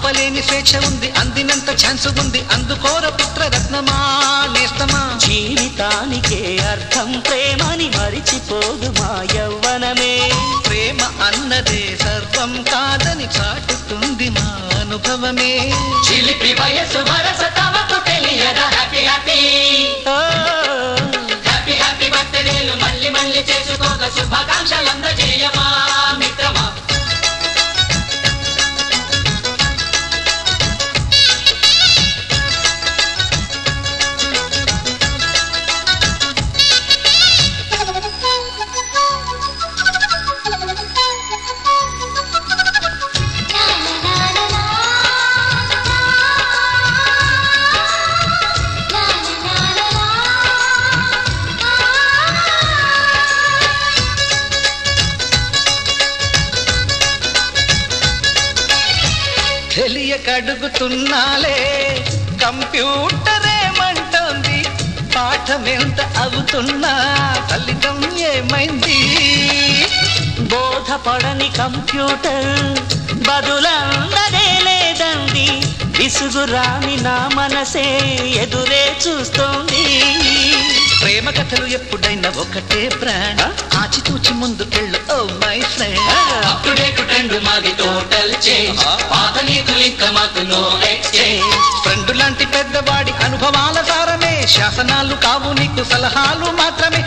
ఆపలేని స్వేచ్ఛ ఉంది, అందినంత ఛాన్స్ ఉంది, అందుకోర పుత్రరత్నమా నేస్తమా. జీవితానికే అర్థం ప్రేమని మరిచిపోదు మా యవ్వనమే. ప్రేమ అన్నదే సర్వం కాదని చాటుతుంది మా అనుభవమే. చిలిపి వయసు వరస తమకు తెలియదా హ్యాపీ హ్యాపీ హ్యాపీ హ్యాపీ బర్త్డేలు మళ్ళీ మళ్ళీ చేసుకోక శుభాకాంక్షలు అందజేయమా మిత్రమా. తెలియకడుగుతున్నాలే కంప్యూటర్ ఏమంటోంది, పాఠమెంత అవుతున్నా ఫలితం ఏమైంది. బోధపడని కంప్యూటర్ బదులందదే లేదండి, విసుగురాని నా మనసే ఎదురే చూస్తోంది. ప్రేమ కథలు ఎప్పుడైనా ఒకటే బ్రాండ్, ఆచితూచి ముందుకెళ్ళు oh my friend. Up to date trend మాది టోటల్ చేంజ్, పాత నీతులు ఇంకా మాకు నో ఎక్స్చేంజ్. ఫ్రెండ్ లాంటి పెద్దవాడి అనుభవాల సారమే, శాసనాలు కావు నీకు సలహాలు మాత్రమే.